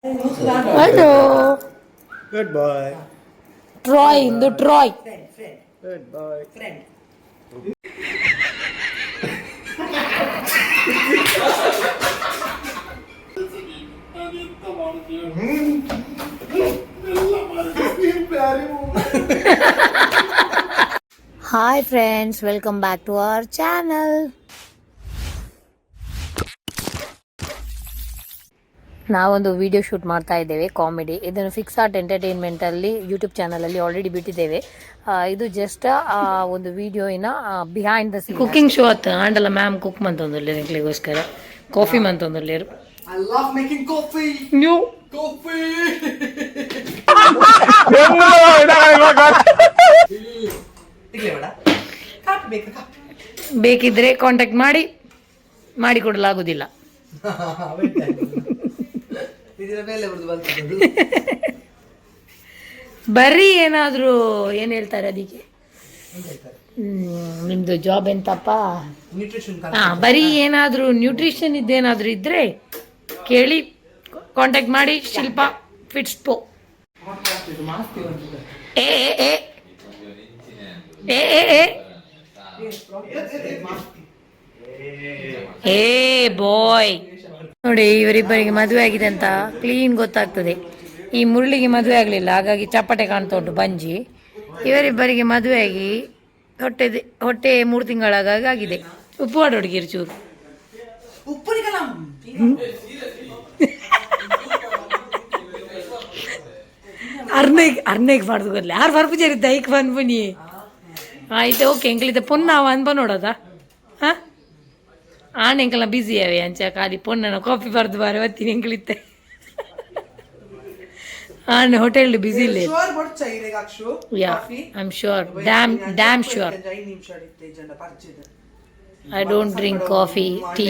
Hello. Good boy. Troy in the Troy. Friend. Good boy. Friend. Hi friends, welcome back to our channel. ನಾವೊಂದು video shoot ಮಾಡ್ತಾ ಇದ್ದೇವೆ comedy. ಇದನ್ನು Fix Art Entertainment ಅಲ್ಲಿ YouTube channel ಅಲ್ಲಿ already ಬಿಟ್ಟಿದ್ದೇವೆ. ಇದು just ಒಂದು ವಿಡಿಯೋಯಿನ behind the scene cooking show ಅತ್ತ ಆಂಡಲ ಮ್ಯಾಮ್ ಕುಕ್ ಮಂತೊಂದುಲ್ಲೇರು ಎಂಕ್ಲಿಗೋಸ್ಕರ ಕಾಫಿ ಮಂತೊಂದುಲ್ಲೇರು. I love making coffee. New Coffee. ಬೇಕಿದ್ರೆ ಕಾಂಟ್ಯಾಕ್ಟ್ ಮಾಡಿ ಕೊಡಲಾಗುವುದಿಲ್ಲ. ಬರ್ರಿ ಏನಾದರೂ ಏನು ಹೇಳ್ತಾರೆ ಅದಕ್ಕೆ, ನಿಮ್ದು ಜಾಬ್ ಎಂತಪ್ಪ? ಬರೀ ಏನಾದರೂ ನ್ಯೂಟ್ರಿಷನ್ ಇದ್ದೇನಾದರೂ ಇದ್ರೆ ಕೇಳಿ, ಕಾಂಟ್ಯಾಕ್ಟ್ ಮಾಡಿ. ಶಿಲ್ಪಾ ಫಿಟ್ಸ್ ಪೋ. ಏ ಏ ಏ ಏ ಏ ಬಾಯ್ ನೋಡಿ, ಇವರಿಬ್ಬರಿಗೆ ಮದುವೆ ಆಗಿದೆ ಅಂತ ಕ್ಲೀನ್ ಗೊತ್ತಾಗ್ತದೆ. ಈ ಮುರಳಿಗೆ ಮದುವೆ ಆಗಲಿಲ್ಲ, ಹಾಗಾಗಿ ಚಪ್ಪಟೆ ಕಾಣ್ತಾ ಉಂಟು ಬಂಜಿ. ಇವರಿಬ್ಬರಿಗೆ ಮದುವೆ ಆಗಿ ಹೊಟ್ಟೆ 3 ತಿಂಗಳಾಗಿ ಆಗಿದೆ. ಉಪ್ಪು ಹುಡುಗಿರು ಚೂರು ಅರ್ನೇಗೆ ಮಾಡ್ದು ಗೊತ್ತಲ್ಲ ಯಾರು ಬರ್ಪು ಜರಿದ್ದ ಐಕ್ ಬಂದ್ಬನಿ ಆಯ್ತು. ಓಕೆ ಎಂಕ್ಲಿದ್ದ ಪೊನ್ನ ಅನ್ಬ ನೋಡೋದಾ? ಹಾಂ ಆನೆ ಎಂಕಲ್ಲ ಬಿಸಿ ಅವೆ ಅಂಚ ಖಾಲಿ ಪೊನ್ನನ ಕಾಫಿ ಬರ್ದು ಬಾರೆ ಒತ್ತೀನಿ ಎಂಕ್ಲಿತ್ತೆ. ಆನೆ ಹೋಟೆಲ್ ಬಿಸಿ ಇಲ್ಲ. Yeah I am sure, damn sure. I don't drink coffee tea.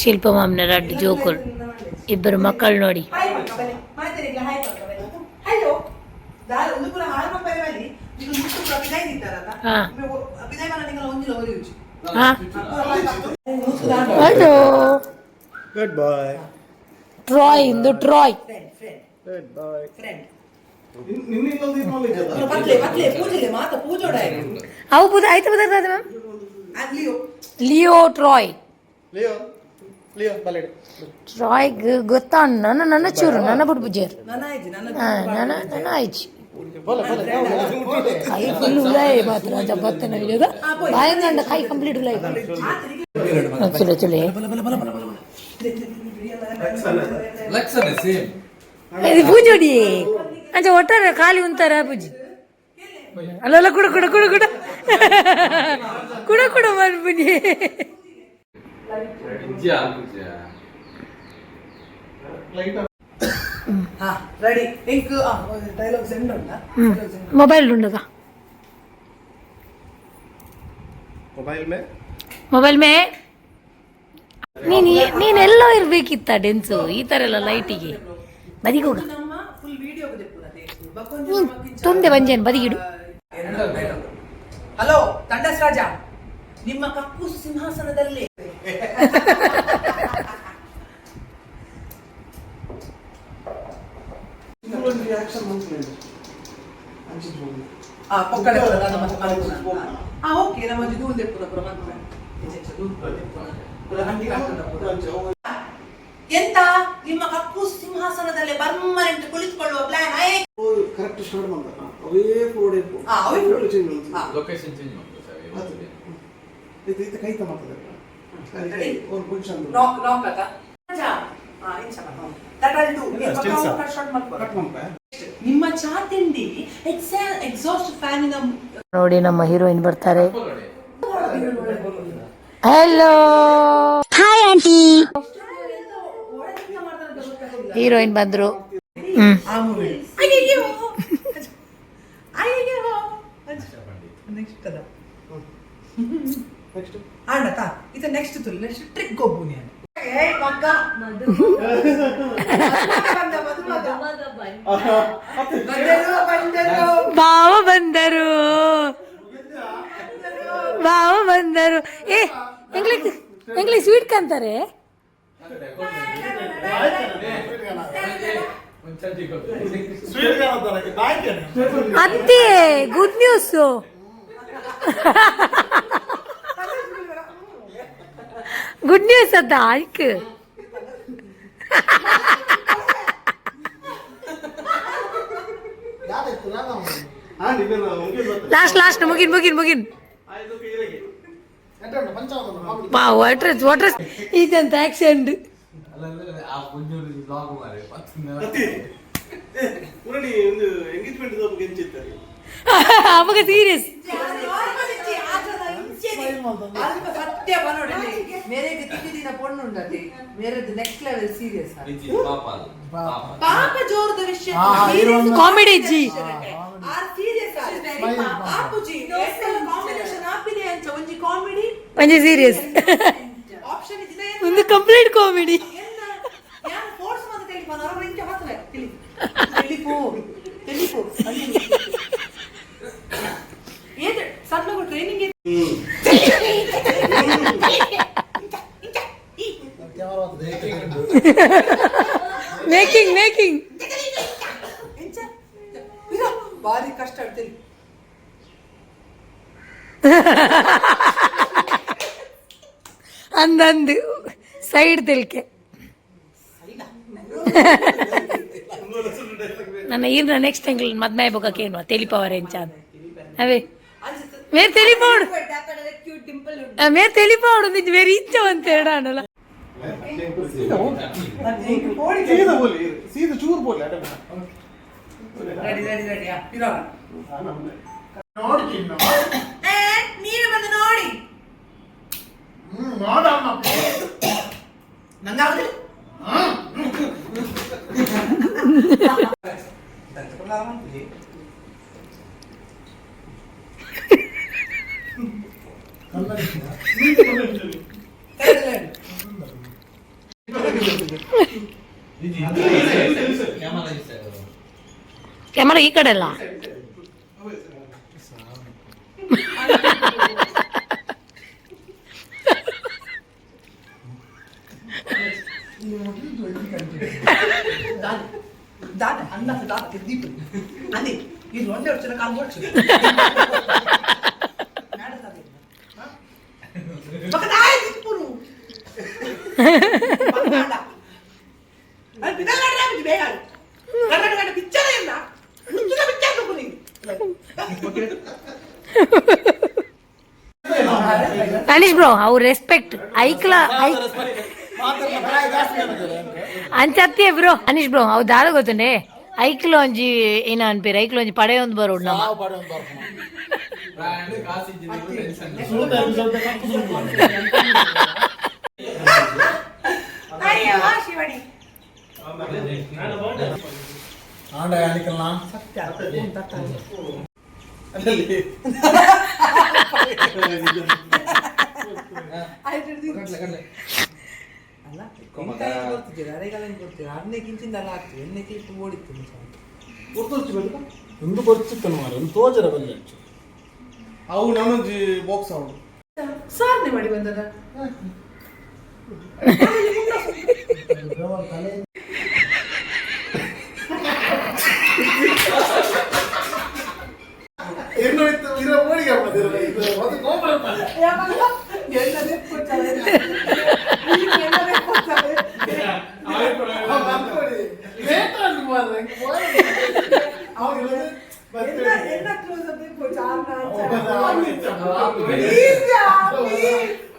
Shilpa ಮಾಮ್ನ ರಡ್ಡು ಜೋಕುಲ್, ಇಬ್ಬರು ಮಕ್ಕಳು ನೋಡಿ. Hello. Good boy. Troy in the Troy. Good boy. Friend. ಅವು ಪೂಜೆ ಆಯ್ತು ಬದರ್ತದೆ ma'am. Leo Troy. Leo, ballet. Troy ಗೊತ್ತಾ? ನನ್ನ ಚೂರು ನನ್ನ ಬುಡ್ಬುಜೇರು ನನ್ನ ಆಯ್ಚಿ ಕೈ ಫುಲ್ ಉಲಾಯಿ ಮಾತ್ರ ಜಬ್ಬತ್ತನ ವಿಡಿಯೋದ ಬಾಯಂಗಂಡ ಕೈ ಕಂಪ್ಲೀಟ್ ಉಲಾಯಿ ಚಲೋ ಚಲೋ. ಇದು ಪೂಜೋಡಿ ಅಂಚ ಒಟ್ಟಾರೆ ಖಾಲಿ ಉಂತಾರ ಪೂಜಿ ಅಲ್ಲ ಕುಡ ಕುಡ ಕುಡ ಕುಡ ಕುಡ ಕುಡ ಮಾಡ್ಬಿಡಿ. Mobile ಉಂಡದ mobile May Neenello ಇರ್ಬೇಕಿತ್ತ dense ಈ ತರ ಎಲ್ಲ ಲೈಟಿಗೆ ಬದಿಗೋಗ ತೊಂದೆ ಬಂಜೇನು ಬದಿಗಿಡು. ಹಲೋ ತಂಡಸ್ ರಾಜ, ನಿಮ್ಮ ಕಪ್ಪು ಸಿಂಹಾಸನದಲ್ಲಿ ಎಂತ ನಿಮ್ಮ ಕಪ್ಪು ಸಿಂಹಾಸನದಲ್ಲಿ ಪರ್ಮನೆಂಟ್ ಕುಳಿತುಕೊಳ್ಳುವ ಪ್ಲಾನ್ ಕರೆಕ್ಟ್ ಸ್ಟಾರ್ಟ್ ಮಾಡ್ತಾರೆ. ಅವೇ ಫೋರ್ಡ್ ಲೊಕೇಶನ್ ಚೇಂಜ್ ಮಾಡ್ತಾರೆ. ಇದು ಕೈ ತಮಾಡ್ತಾರೆ. ಒಂದು ಪೊಸಿಷನ್ ನಾಕ್ ನಾಕ್ ಆತ ನಿಮ್ಮ ಚಾ ತಿಂಡಿ ಎಕ್ಸಾಸ್ಟ್ ಫ್ಯಾನಿನ ನೋಡಿ ನಮ್ಮ ಹೀರೋಯಿನ್ ಬರ್ತಾರೆ. Hello hi aunty. ಹೀರೋಯಿನ್ ಬಂದ್ರು. ಇದು ನೆಕ್ಸ್ಟ್ ಟ್ರಿಕ್ ಗೊಬ್ಬು ಬಾವ ಬಂದರು ಏ ಎಂಗ್ಲಿ ಸ್ವೀಟ್ ಕಂತಾರೆ. ಅತ್ತೆ ಗುಡ್ ನ್ಯೂಸ್. ಗುಡ್ ನ್ಯೂಸ್ ಅದ ಆಯ್ಕೆ. ಲಾಸ್ಟ್ ಮುಗಿನ್ ವಾಟರ್ ಇದಂತ ಆಕ್ಸಿಡೆಂಟ್. ಅವಾಗ ಸೀರಿಯಸ್ ಸತ್ಯ ಬನ್ನೋಡಿ ಮೇರೆಗೆ ತಿಕ್ಕಿದಿನ ಪೊಣ್ಣು ಉಂಡತಿ ಮೇರೆದು ನೆಕ್ಸ್ಟ್ ಲೆವೆಲ್ ಸೀರಿಯಸ್ ಪಾಪ ಜೋರದ ವಿಷಯ ಕಾಮಿಡಿ ಜಿ ಆರ್ ಸೀರಿಯಸ್ ಆಪುಜಿ ಕಾಂಬಿನೇಷನ್ ಆಪಿದೆ ಅಂತ ಒಂಜಿ ಕಾಮಿಡಿ ಒಂಜಿ ಸೀರಿಯಸ್ ಆಪ್ಷನ್ ಇದೆ ಒಂದು ಕಂಪ್ಲೀಟ್ ಕಾಮಿಡಿ. ಯಾರು ಫೋರ್ಸ್ ಮತ್ತೆ ತಿಳಿಪ ನರವ ಇಂಚ ಹಾಕಲೆ ತಿಳಿಪು ಏದು ಸಣ್ಣ ಟ್ರೈನಿಂಗ್ ಮೇಕಿಂಗ್ ಭಾರಿ ಕಷ್ಟ ಆಗ್ತದೆ. ಅಂದಂದು ಸೈಡ್ ತಿಳ್ಕೆ ನನ್ನ ಈರ್ನ ನೆಕ್ಸ್ಟ್ ತಿಂಗಳು ಮದ್ಮೆ ಬೊಕ್ಕೇನು ತೆಲಿಪವರೆ ಎಂಚ ಅವೇ ಮೇರ್ ತೆಲಿಪೋಡು ಮೇರ್ ತೆಲಿಪೋಡು ನಿಜ ಬೇರೆ ಇಚ್ಛೆ ಅಂತ ಹೇಳಲ್ಲ. ಸೀದಾ ಚೂರು ಬೋಲಿ ರೆಡಿ ನೀನು ಬಂದು ನೋಡಿ ನಂಗಾವದು ಕ್ಯಾಮರಾ ಈ ಕಡೆ ಅಲ್ಲ. ఇది రెండే వచ్చిన కావచ్చు ಅನೀಶ್ ಬ್ರೋ ಅವ್ರ ರೆಸ್ಪೆಕ್ಟ್ ಐಕ್ಲ ಅಂಚತ್ತಿ ಬ್ರೋ. ಅನೀಶ್ ಬ್ರೋ ಅವ್ ದಾದ ಗೊತ್ತುಂಡೆ ಐಕ್ಲು ಒಂಜಿ ಏನ ಅನ್ಪೇರು ಐಕ್ಲು ಒಂಜಿ ಪಡೆ ಒಂದು ಬರೋಡು ನಮ್ಮ ಶಿವಣಿ ಅವು ನಾನೊಂದು ಬಾಕ್ಸ್ ಅವಳು ಸಾರ್ನೆ ಮಾಡಿ ಬಂದದ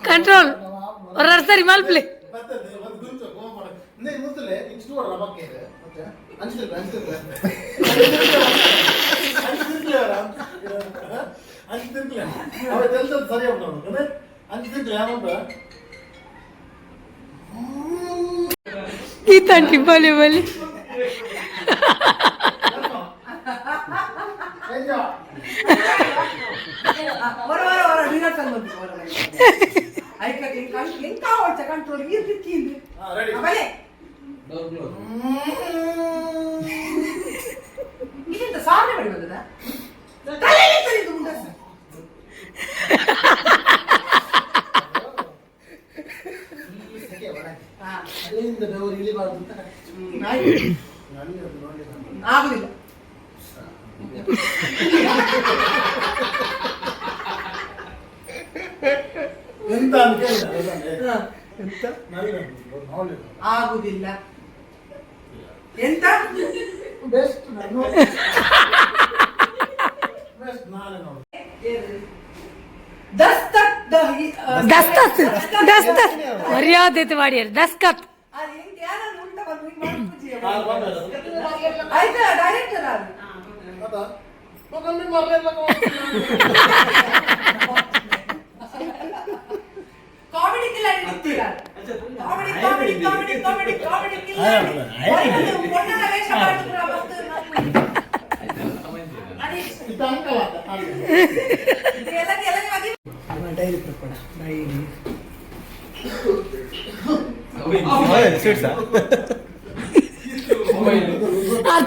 ಕಂಟ್ರೋಲ್ ಸರಿ ಮಲ್ಪ್ಲೆ ಈ ತಂಟಿ ಬಲಿ ಬಲಿ ಕಂಟ್ರೋಲ್ ಇದೆಂತ ಸಾರ್ನೆ ಮಾಡಿ ಬಂದದ ಆಗುದಿಲ್ಲ. ಎಂತ ಅಂತ ಕೇಳಿದ ಎಂತ ನೋಡಿ ಆಗುದಿಲ್ಲ ಎಂತ ಬೆಸ್ಟ್ ಬೆಸ್ಟ್ ನಾಳೆ ನೋಡಿ ದಸ್ತಕ್ ದಸ್ತತ್ ದಸ್ತತ್ ಮರ್ಯಾದೆ ಮಾಡಿ ದಸ್ಕತ್ ಆಯ್ತಾ ಡೈರೆಕ್ಟರ್ ಅದು ಅದ ಮಗಲ್ಲಿ ಮರಲೆಲ್ಲ comedy Kiladi comedy comedy comedy comedy comedy Kiladi ಒಳ್ಳೆ ವೇಷ ಮಾಡಿದ್ರು ಅವತ್ತು ಇದು ಅಂಕವಾದ ಎಲ್ಲ ಮದಿ ಡೈರಿ ಪ್ರಪಡ ಡೈರಿ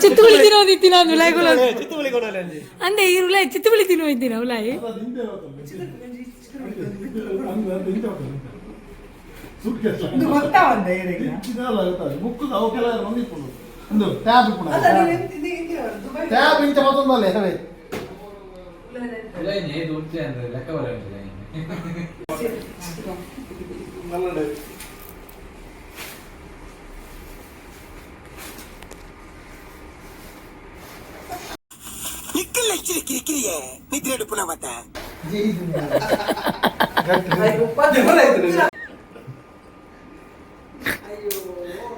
ಚಿತ್ತುಳಿ ತಿನ್ನೋದಿತ್ತಿ ನಾನು ಉಲಾಯಿಗಳು ಅಂದೆ ಈ ಉಲಾಯಿ ಚಿತ್ತುಳಿ ತಿನ್ನೋದಿತ್ತಿ ನಾ ಉಲಾಯಿ ಗೊತ್ತಾ ಒಂದ ಬುಕ್ ಅವಕ್ಕೆಲ್ಲ ಹೊಂದಿಕೊಂಡು ಒಂದು ಟ್ಯಾಬ್ ಕೂಡ ಟ್ಯಾಬ್ ಇಂಚ ಮತ್ತೊಂದಲ್ಲ ಹೇಳಿ ನಿದ್ರೆ ಪುನಃ ಮತ್ತೆ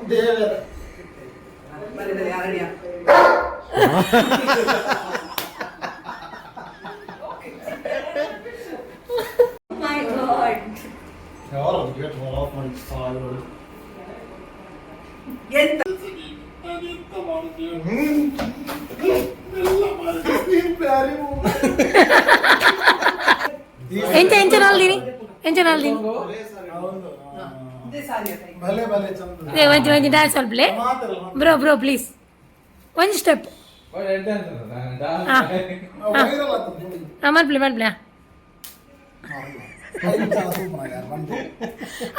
ದೇವರ ಯಾರು ಗೇಟ್ ಆಫ್ ಮಾಡಿ ಸಾಯರು ಎಂತ ಎಂತ ಮಾಡ್ತೀವಿ ಎಲ್ಲ ಮಾಡ್ತೀವಿ ಪ್ಯಾರಿ ಎಂಚನಾಲ್ದಿನಿ ಎಂಚನಾಲ್ದಿನಿ ಇದೇ ಸಾರಿ ಭಲೆ ಭಲೆ ಚಂದ ಒಂಚಿ ಒಂಚಿ ಡ್ಯಾನ್ಸ್ ಸ್ವಲ್ಪ ಪ್ಲೇ ಬ್ರೋ ಬ್ರೋ ಪ್ಲೀಸ್ ಒಂದು ಸ್ಟೆಪ್ ವೈರಲ್ ಆಗ್ತದೆ ಮಲ್ಪ್ಲೆ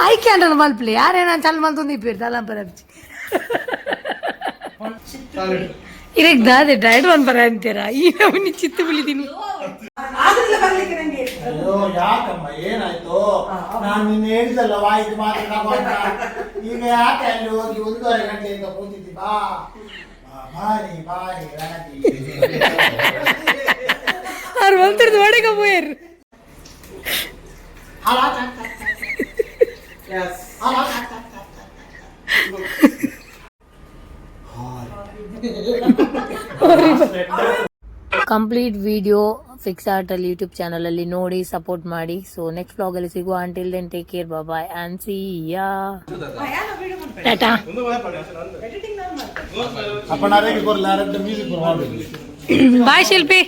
ಐ ಕ್ಯಾನ್ ರನ್ ಮಲ್ಪ್ಲೆ ಯಾರೇನ ಚಲ್ ಮಲ್ತೊಂದು ಇಪ್ಪಿರ್ತ ಅಲ್ಲ ಪರಪ್ಚಿ ಇರಕ್ ದಾದೆ ಡೈಡ್ ಒನ್ ಬರ ಅಂತೀರಾ ಈಗ ಅವನಿ ಚಿತ್ತು ಬಿಳಿದೀನಿ ಆದ್ರಿಂದ ಬರ್ಲಿಕ್ಕೆ ನಂಗೆ ಅಯ್ಯೋ ಯಾಕಮ್ಮ ಏನಾಯ್ತು ನಾನು ನಿನ್ನೆ ಹೇಳಿದಲ್ಲ ವಾಯ್ದು ಮಾತಾಡ ಈಗ ಯಾಕೆ ಅಲ್ಲಿ ಹೋಗಿ 1:30 ಗಂಟೆಯಿಂದ ಕೂತಿದ್ದಿ ಬಾ ಬಾರಿ ಬಾರಿ ರಣತಿ ಅವ್ರು ಬಂತಿರ್ದು ಒಳಗೆ ಹೋಯರು ಕಂಪ್ಲೀಟ್ ವಿಡಿಯೋ ಫಿಕ್ಸ್ ಆರ್ಟ್ ಅಲ್ಲಿ ಯೂಟ್ಯೂಬ್ ಚಾನಲ್ ಅಲ್ಲಿ ನೋಡಿ ಸಪೋರ್ಟ್ ಮಾಡಿ. ಸೊ ನೆಕ್ಸ್ಟ್ ವ್ಲಾಗ್ ಅಲ್ಲಿ ಸಿಗುವ. Until then take care, bye and see ya ta ta. ಅಪ್ಪನಾರಿಗೆ ಕೊರ್ಲಾರದ್ದು ಮ್ಯೂಸಿಕ್ ಬರಬೇಕು. ಬಾಯ್ ಶಿಲ್ಪಿ.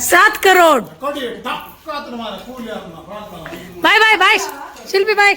सात crore. Bye bye bye Shilpi bye.